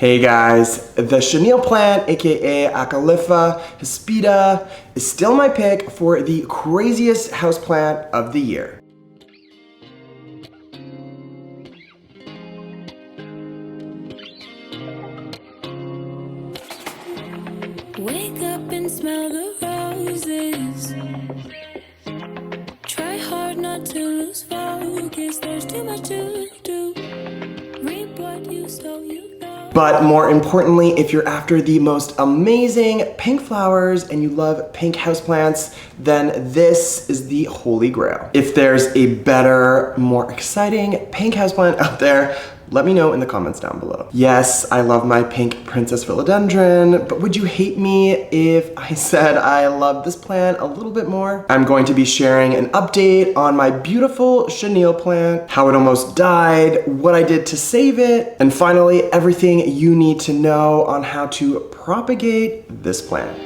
Hey guys, the Chenille plant, aka Acalypha Hispida, is still my pick for the craziest houseplant of the year. Wake up and smell the roses. Try hard not to lose focus. There's too much to do. Reap what you sow, you know. But more importantly, if you're after the most amazing pink flowers and you love pink houseplants, then this is the holy grail. If there's a better, more exciting pink houseplant out there, let me know in the comments down below. Yes, I love my pink Princess Philodendron, but would you hate me if I said I love this plant a little bit more? I'm going to be sharing an update on my beautiful Chenille plant, how it almost died, what I did to save it, and finally, everything you need to know on how to propagate this plant.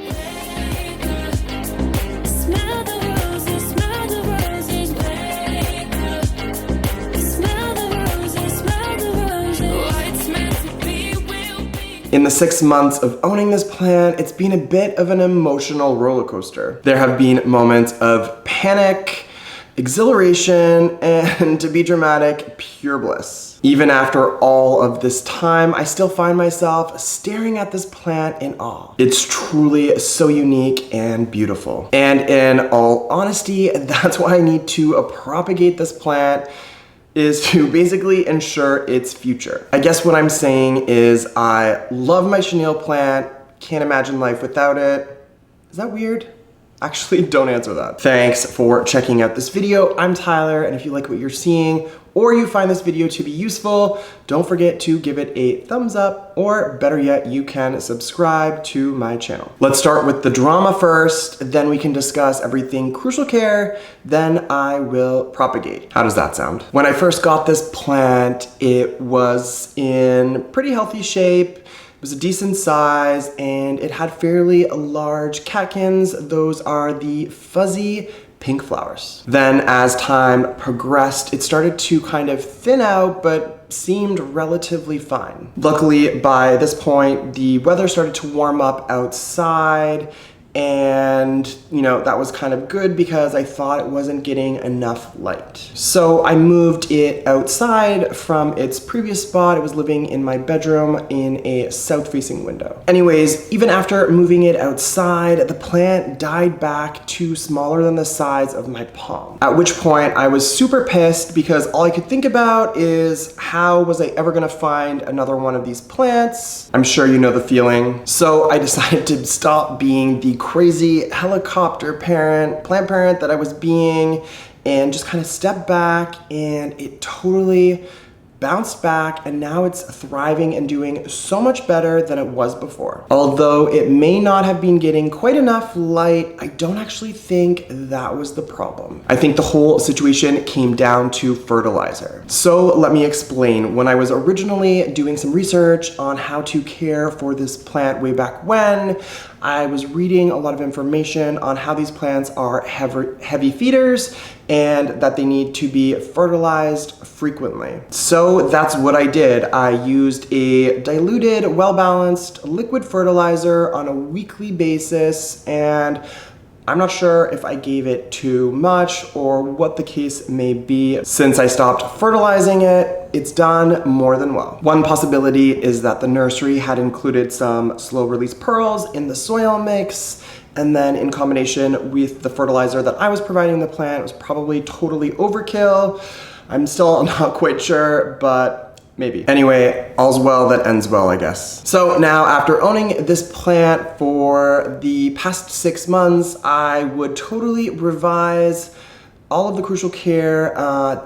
In the 6 months of owning this plant, it's been a bit of an emotional roller coaster. There have been moments of panic, exhilaration, and to be dramatic, pure bliss. Even after all of this time, I still find myself staring at this plant in awe. It's truly so unique and beautiful. And in all honesty, that's why I need to propagate this plant, is to basically ensure its future. I guess what I'm saying is I love my Chenille plant, can't imagine life without it. Is that weird? Actually, don't answer that. Thanks for checking out this video. I'm Tyler, and if you like what you're seeing, or you find this video to be useful, don't forget to give it a thumbs up, or better yet, you can subscribe to my channel. Let's start with the drama first, then we can discuss everything crucial care, then I will propagate. How does that sound? When I first got this plant, it was in pretty healthy shape. It was a decent size, and it had fairly large catkins. Those are the fuzzy pink flowers. Then as time progressed, it started to kind of thin out, but seemed relatively fine. Luckily, by this point, the weather started to warm up outside, and that was kind of good because I thought it wasn't getting enough light. So I moved it outside from its previous spot. It was living in my bedroom in a south-facing window. Anyways, even after moving it outside, the plant died back to smaller than the size of my palm. At which point I was super pissed because all I could think about is how was I ever gonna find another one of these plants? I'm sure you know the feeling. So I decided to stop being the crazy helicopter plant parent that I was being, and just kind of step back, and it totally bounced back, and now it's thriving and doing so much better than it was before. Although it may not have been getting quite enough light, I don't actually think that was the problem. I think the whole situation came down to fertilizer. So let me explain. When I was originally doing some research on how to care for this plant way back when, I was reading a lot of information on how these plants are heavy feeders and that they need to be fertilized frequently. So that's what I did. I used a diluted, well-balanced liquid fertilizer on a weekly basis, and I'm not sure if I gave it too much or what the case may be. Since I stopped fertilizing it, it's done more than well. One possibility is that the nursery had included some slow-release pearls in the soil mix, and then in combination with the fertilizer that I was providing the plant, it was probably totally overkill. I'm still not quite sure, but maybe. Anyway, all's well that ends well, I guess. So now, after owning this plant for the past 6 months, I would totally revise all of the crucial care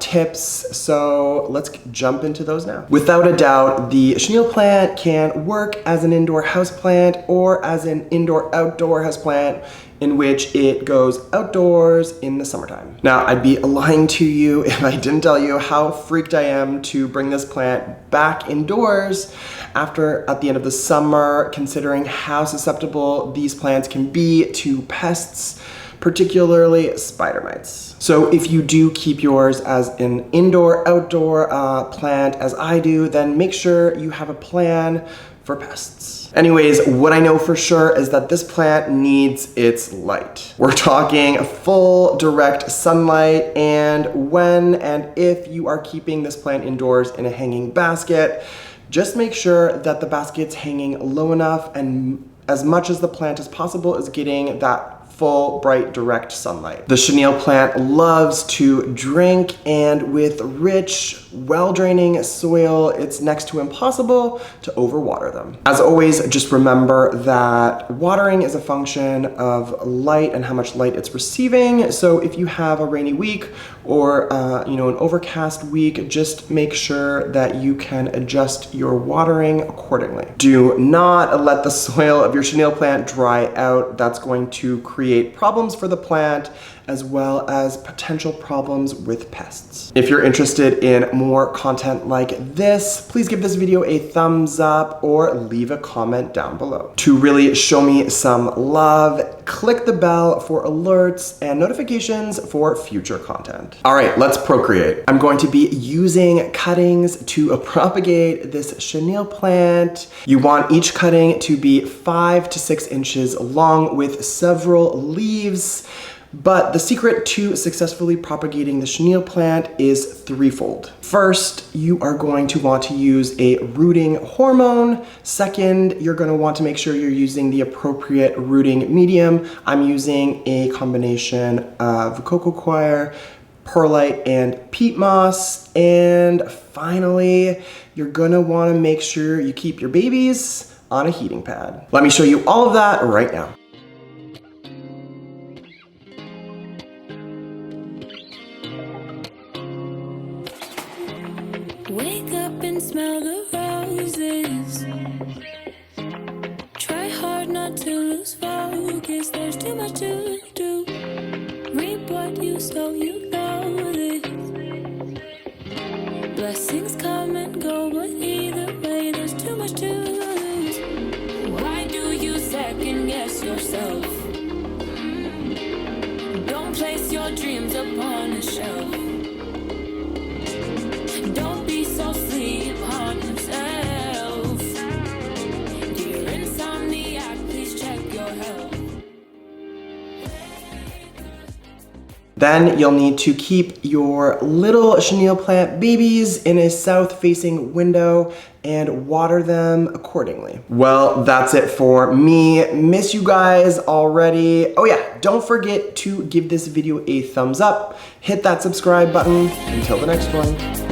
tips, so let's jump into those now. Without a doubt, the Chenille plant can work as an indoor house plant or as an indoor-outdoor house plant in which it goes outdoors in the summertime. Now, I'd be lying to you if I didn't tell you how freaked I am to bring this plant back indoors at the end of the summer, considering how susceptible these plants can be to pests, particularly spider mites. So if you do keep yours as an indoor-outdoor plant, as I do, then make sure you have a plan for pests. Anyways, what I know for sure is that this plant needs its light. We're talking full direct sunlight, and when and if you are keeping this plant indoors in a hanging basket, just make sure that the basket's hanging low enough and as much as the plant as possible is getting that full, bright, direct sunlight. The chenille plant loves to drink, and with rich, well-draining soil, it's next to impossible to overwater them. As always, just remember that watering is a function of light and how much light it's receiving. So if you have a rainy week or an overcast week, just make sure that you can adjust your watering accordingly. Do not let the soil of your chenille plant dry out. That's going to create problems for the plant as well as potential problems with pests. If you're interested in more content like this, please give this video a thumbs up or leave a comment down below. To really show me some love, click the bell for alerts and notifications for future content. All right, let's procreate. I'm going to be using cuttings to propagate this chenille plant. You want each cutting to be 5 to 6 inches long with several leaves. But the secret to successfully propagating the chenille plant is threefold. First, you are going to want to use a rooting hormone. Second, you're going to want to make sure you're using the appropriate rooting medium. I'm using a combination of cocoa coir, perlite, and peat moss. And finally, you're going to want to make sure you keep your babies on a heating pad. Let me show you all of that right now. Wake up and smell the roses. Try hard not to lose focus. There's too much to do. Reap what you sow, you know this. Blessings come and go, but either way, there's too much to lose. Why do you second guess yourself? Don't place your dreams upon a shelf. Don't be so sleep on yourself. Dear insomniac, please check your health. Then you'll need to keep your little chenille plant babies in a south-facing window and water them accordingly. Well, that's it for me. Miss you guys already. Oh yeah, don't forget to give this video a thumbs up, hit that subscribe button. Until the next one.